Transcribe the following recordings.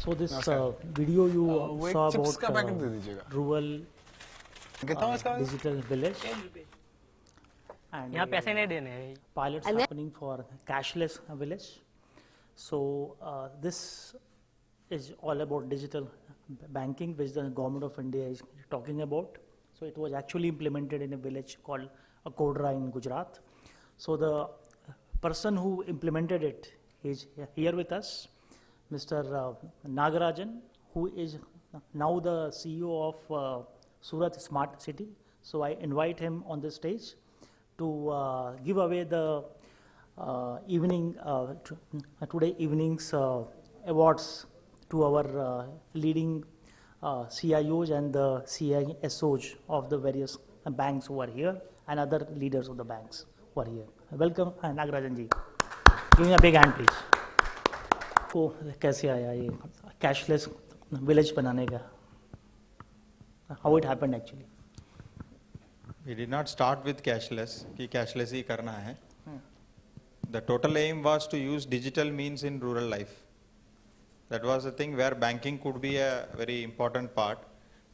So this video you वो saw एक chips का about पैकेट दे दीजिएगा। rural कितना इसका? digital village and यहाँ पैसे नहीं देने हैं। pilots happening for cashless village. So this is all about digital banking, which the government of India is talking about. So it was actually implemented in a village called Kodra in Gujarat. So the person who implemented it is here with us, Mr. Nagarajan, who is now the CEO of Surat Smart City. So I invite him on the stage to give away the today evening's awards to our leading CIOs and the CISOs of the various banks who are here and other leaders of the banks who are here. Welcome, Nagarajan ji. Give me a big hand, please. को कैसे आया ये cashless village बनाने का? How it happened actually? We did not start with cashless कि cashless ही करना है. The total aim was to use digital means in rural life. That was the thing where banking could be a very important part.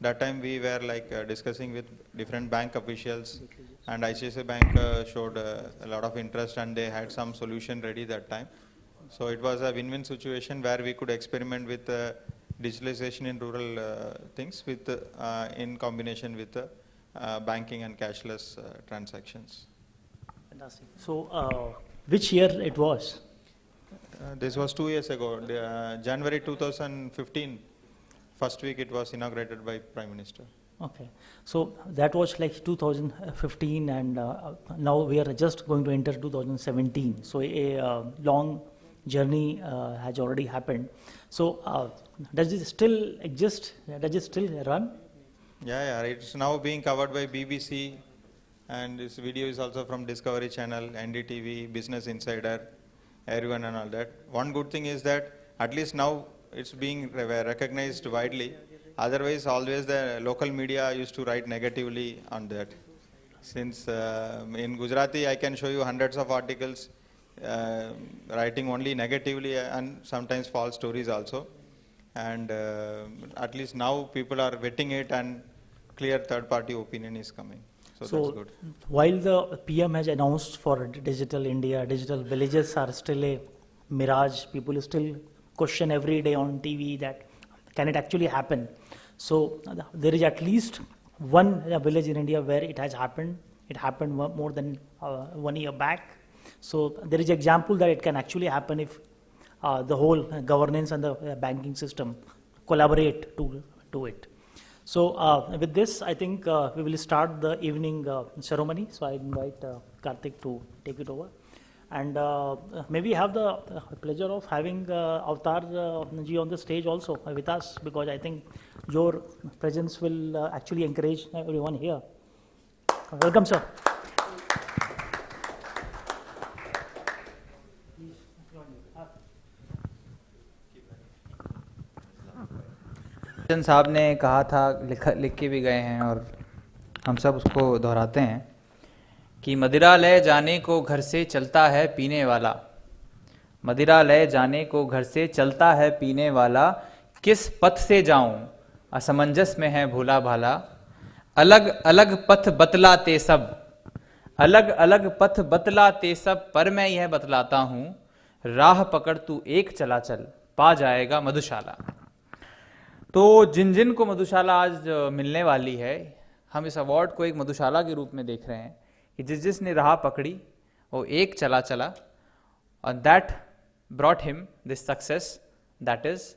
That time we were like discussing with different bank officials, and ICICI Bank showed a lot of interest, and they had some solution ready that time. So it was a win-win situation where we could experiment with digitalization in rural things with in combination with banking and cashless transactions. Fantastic. So which year it was? This was 2 years ago, January 2015. First week it was inaugurated by Prime Minister. Okay, so that was like 2015, and now we are just going to enter 2017. So a long journey has already happened. So does it still exist? Does it still run? Yeah, it's now being covered by BBC, and this video is also from Discovery Channel, NDTV, Business Insider, everyone and all that. One good thing is that at least now it's being recognized widely. Otherwise, always the local media used to write negatively on that. Since in Gujarati, I can show you hundreds of articles writing only negatively and sometimes false stories also. And at least now people are vetting it, and clear third-party opinion is coming. So that's good. While the PM has announced for Digital India, digital villages are still a mirage. People still question every day on TV that can it actually happen? So there is at least one village in India where it has happened. It happened more than 1 year back. So there is an example that it can actually happen if the whole governance and the banking system collaborate to it. So with this, I think we will start the evening ceremony. So I invite Karthik to take it over. And maybe have the pleasure of having Avatar ji on the stage also with us, because I think your presence will actually encourage everyone here. Welcome, sir. साहब ने कहा था, लिख के भी गए हैं और हम सब उसको दोहराते हैं कि मदिरा ले जाने को घर से चलता है पीने वाला, मदिरा ले जाने को घर से चलता है पीने वाला, किस पथ से जाऊं असमंजस में है भोला भाला, अलग अलग पथ बतलाते सब, अलग अलग पथ बतलाते सब, पर मैं यह बतलाता हूं राह पकड़ तू एक चला चल, पा जाएगा मधुशाला। तो जिन जिन को मधुशाला आज मिलने वाली है, हम इस अवार्ड को एक मधुशाला के रूप में देख रहे हैं कि जिसने राह पकड़ी वो एक चला चला, और that brought him this success, that is.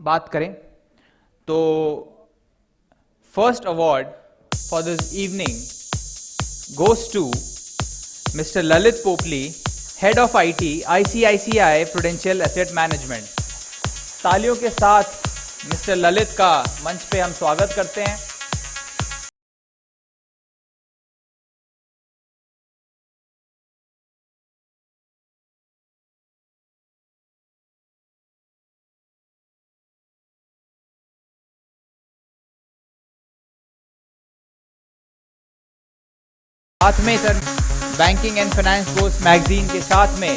बात करें तो first award for this evening goes to mister Lalit Popli, head of IT, ICICI prudential asset management. तालियों के साथ मिस्टर ललित का मंच पे हम स्वागत करते हैं। साथ में sir banking and finance post magazine के साथ में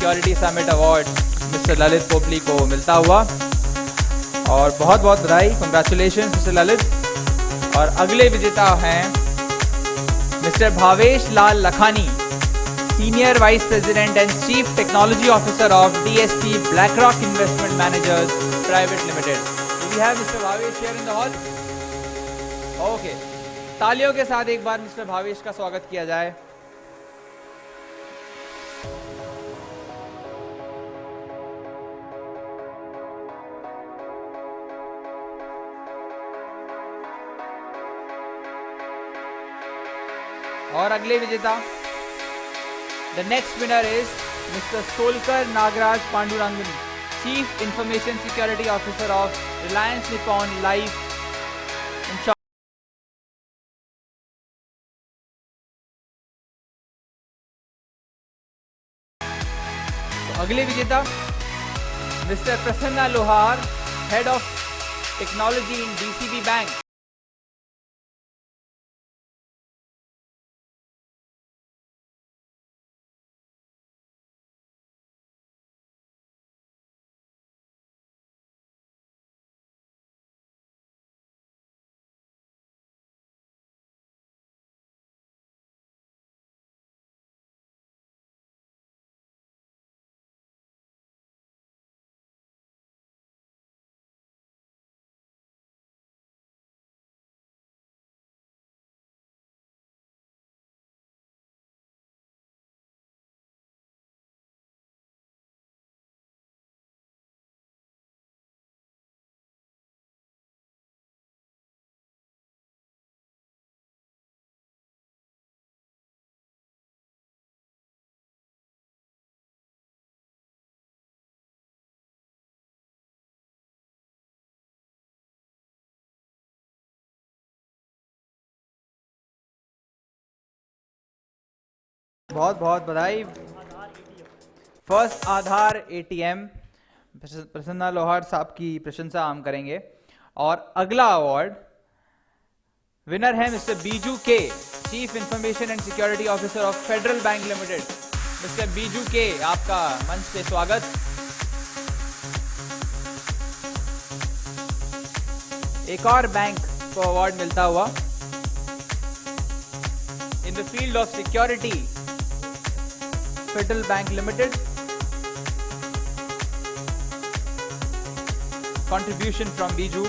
security summit award mister Lalit Popli को मिलता हुआ। और बहुत बहुत बधाई, कंग्रेचुलेशन मिस्टर ललित। और अगले विजेता हैं mister Bhavesh Lal Lakhani, senior vice president and chief technology officer of DSP BlackRock investment managers private limited. We have mister Bhavesh here in the hall. Okay, तालियों के साथ एक बार मिस्टर भावेश का स्वागत किया जाए। और अगले विजेता, the next winner is mister Solkar Nagaraj Pandurangan, chief information security officer of Reliance Nippon life insurance. अगले विजेता mister Prasanna Lohar, head of technology in DCB bank. बहुत बहुत बधाई। फर्स्ट आधार ATM प्रसन्ना लोहार साहब की प्रशंसा हम करेंगे। और अगला अवार्ड विनर है मिस्टर बीजू के, chief information and security officer of federal bank limited. Mister Biju के, आपका मंच पे स्वागत। एक और बैंक को अवार्ड मिलता हुआ in the field of security, federal bank limited, contribution from Biju.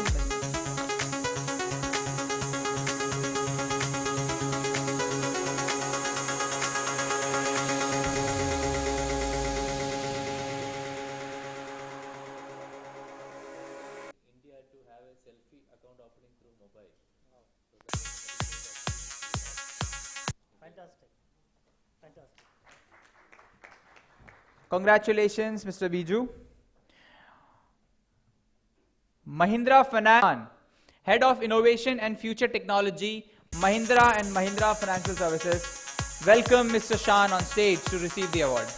Fantastic. Fantastic. Congratulations, Mr. Biju. Mahindra Finance, Head of Innovation and Future Technology, Mahindra and Mahindra Financial Services. Welcome Mr. Shan on stage to receive the award.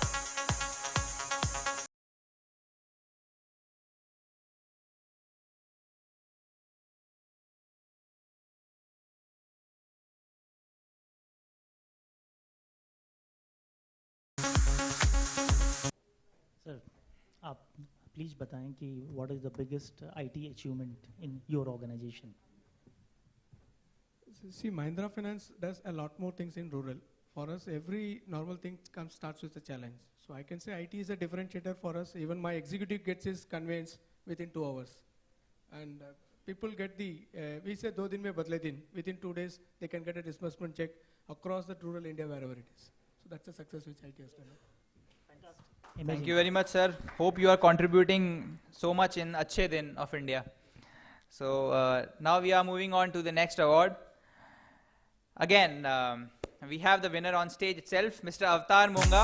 Sir, आप please बताएं कि what is the biggest IT achievement in your organization? See, Mahindra Finance does a lot more things in rural. For us, every normal thing starts with a challenge. So I can say IT is a differentiator for us. Even my executive gets his conveyance within 2 hours. And people get the, we say 2 din mein badle din. Within 2 days, they can get a disbursement check across the rural India, wherever it is. So that's a success which IT has done. Fantastic. Thank you very much, sir. Hope you are contributing so much in Achhe Din of India. So now we are moving on to the next award. Again, we have the winner on stage itself, Mr. Avatar Monga,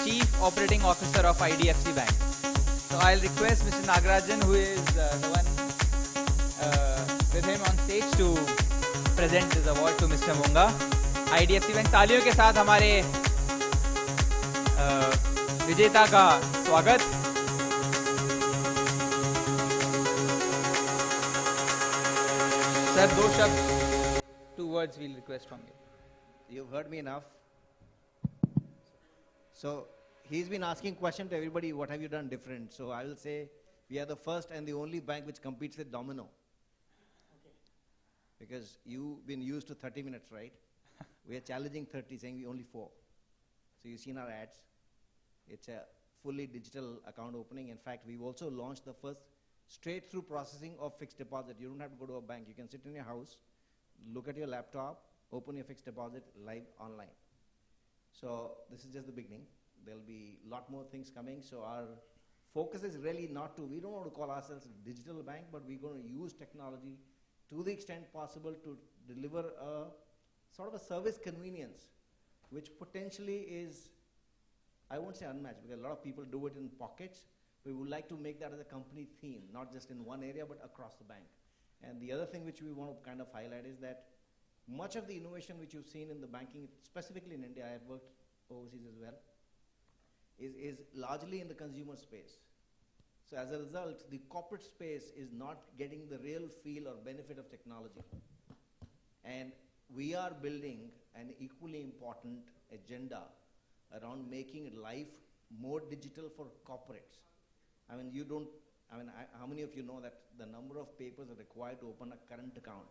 Chief Operating Officer of IDFC Bank. So I'll request Mr. Nagarajan, who is the one with him on stage, to present this award to Mr. Monga. IDFC Bank, तालियों के साथ हमारे विजेता का स्वागत। Sir, 2 शब्द, 2 words we'll request from you. You've heard me enough. So he's been asking question to everybody, what have you done different? So I will say we are the first and the only bank which competes with Domino. Because you've been used to 30 minutes, right? We are challenging 30, saying we only 4. So you've seen our ads. It's a fully digital account opening. In fact, we've also launched the first straight through processing of fixed deposit. You don't have to go to a bank. You can sit in your house, look at your laptop, open your fixed deposit live online. So this is just the beginning. There'll be a lot more things coming. So our focus is really not to, we don't want to call ourselves a digital bank, but we're going to use technology to the extent possible to deliver a sort of a service convenience, which potentially is, I won't say unmatched, because a lot of people do it in pockets. We would like to make that as a company theme, not just in one area, but across the bank. And the other thing which we want to kind of highlight is that much of the innovation which you've seen in the banking, specifically in India, I have worked overseas as well, is largely in the consumer space. So as a result, the corporate space is not getting the real feel or benefit of technology. And we are building an equally important agenda around making life more digital for corporates. I mean, how many of you know that the number of papers required to open a current account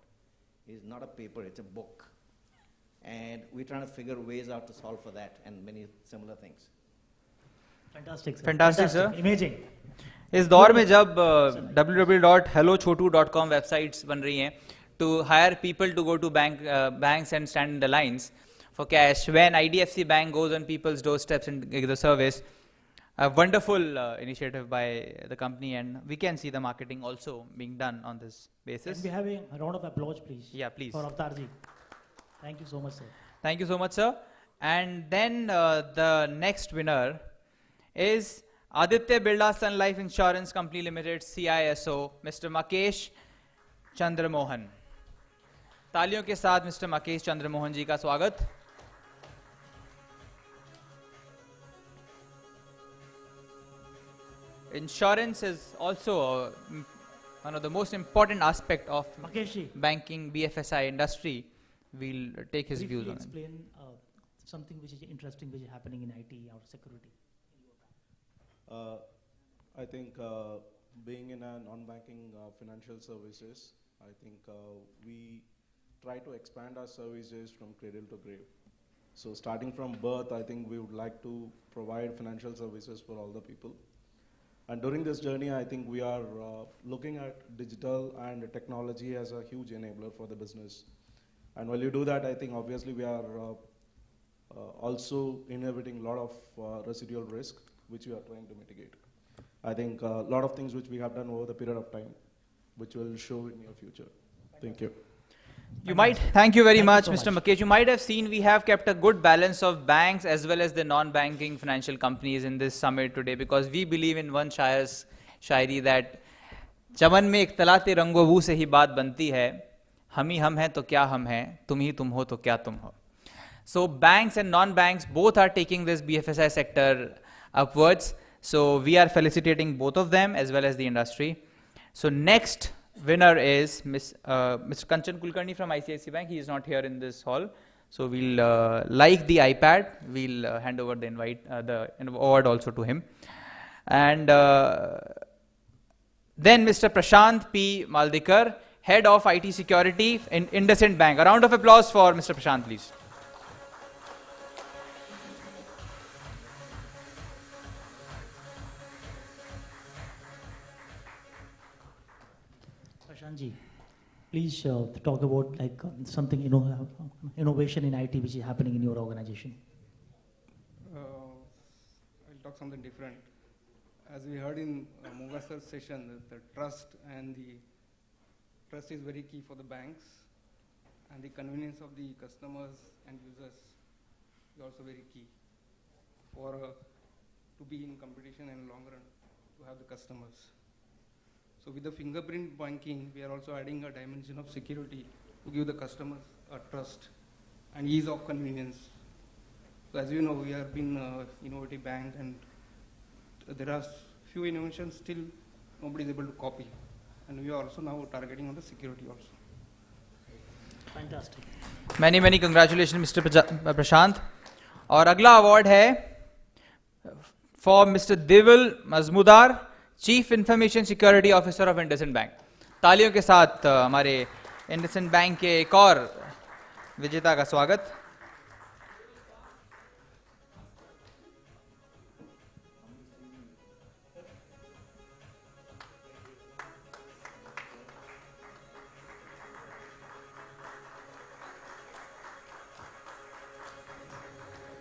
is not a paper, it's a book. And we're trying to figure ways out to solve for that and many similar things. Fantastic, sir. Fantastic, sir. Amazing. इस दौर में जब www.hellochotu.com websites बन रही हैं to hire people to go to banks and stand in the lines for cash, when IDFC Bank goes on people's doorsteps and gives the service, a wonderful initiative by the company, and we can see the marketing also being done on this basis. Can we have a round of applause, please? Yeah, please. For Avtar ji. Thank you so much, sir. Thank you so much, sir. And then the next winner is Aditya Birla Sun Life Insurance Company Limited, CISO, Mr. Makesh Chandramohan. तालियों के साथ mister मकेश चंद्रमोहन जी का स्वागत. Insurance is also one of the most important aspect of Makesh ji, banking BFSI industry. We'll take his briefly views on it. explain something which is interesting, which is happening in IT or security. I think being in a non-banking financial services, I think we try to expand our services from cradle to grave. So starting from birth, I think we would like to provide financial services for all the people. And during this journey, I think we are looking at digital and technology as a huge enabler for the business. And while you do that, I think obviously we are also inhibiting a lot of residual risk, which we are trying to mitigate. I think a lot of things which we have done over the period of time, which will show in your future. Thank you. Thank you very much, so Mr. much. Makesh. You might have seen we have kept a good balance of banks as well as the non-banking financial companies in this summit today, because we believe in one Shayari that चमन में इख्तलाते रंगोबू से ही बात बनती है, हम हैं तो क्या हम हैं, तुम हो तो क्या तुम हो. So banks and non-banks both are taking this BFSI sector upwards. So we are felicitating both of them as well as the industry. So next winner is Mr. Kanchan Kulkarni from ICICI Bank. He is not here in this hall. So we'll like the iPad, we'll hand over the the award also to him. And then Mr. Prashant P. Maldikar, Head of IT Security in IndusInd Bank. A round of applause for Mr. Prashant, please. Prashant ji, please talk about something innovation in IT which is happening in your organization. I'll talk something different. As we heard in Moga sir's session, the trust is very key for the banks, and the convenience of the customers and users is also very key for to be in competition in long run to have the customers. So with the fingerprint banking, we are also adding a dimension of security to give the customers a trust and ease of convenience. So as you know, we have been an innovative bank, and there are few innovations still nobody is able to copy. And we are also now targeting on the security also. Fantastic. Many congratulations, Mr. Prashant. और अगला award है for Mr. Devil Mazmudar, Chief Information Security Officer of IndusInd Bank. तालियों के साथ हमारे IndusInd Bank के एक और विजेता का स्वागत.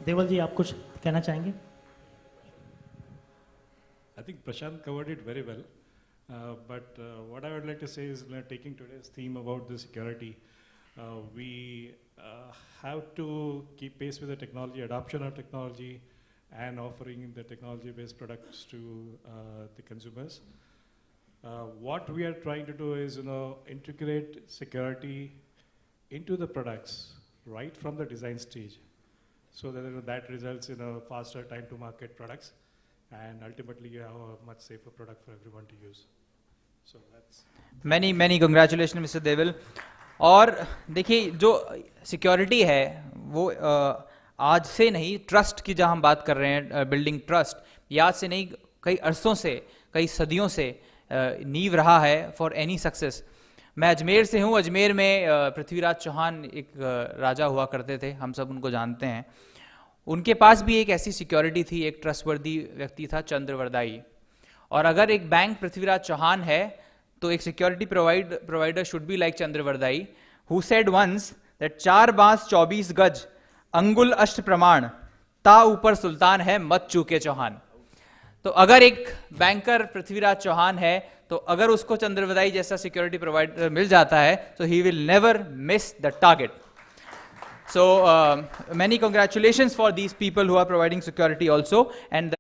देवल जी, आप कुछ कहना चाहेंगे? I think Prashant covered it very well. But what I would like to say is, taking today's theme about the security, we have to keep pace with the technology, adoption of technology, and offering the technology-based products to the consumers. What we are trying to do is, integrate security into the products right from the design stage, so that that results in a faster time to market products, and ultimately you have a much safer product for everyone to use. So that's many congratulations Mr. Devil. और देखिए, जो security है वो आज से नहीं, trust की जहाँ हम बात कर रहे हैं, बिल्डिंग ट्रस्ट, ये आज से नहीं, कई अरसों से, कई सदियों से नींव रहा है फॉर एनी सक्सेस. मैं अजमेर से हूँ. अजमेर में पृथ्वीराज चौहान एक राजा हुआ करते थे, हम सब उनको जानते हैं. उनके पास भी एक ऐसी सिक्योरिटी थी, एक ट्रस्टवर्दी व्यक्ति था, चंद्रवरदाई. और अगर एक बैंक पृथ्वीराज चौहान है तो एक security provider should be like Chandravardai, who said once that 4 बांस 24 गज अंगुल अष्ट प्रमाण, ता ऊपर सुल्तान है मत चूके चौहान. तो अगर एक बैंकर पृथ्वीराज चौहान है, तो अगर उसको चंद्रवरदाई जैसा सिक्योरिटी प्रोवाइडर मिल जाता है, तो he will never miss the target. So many congratulations for these people who are providing security also, and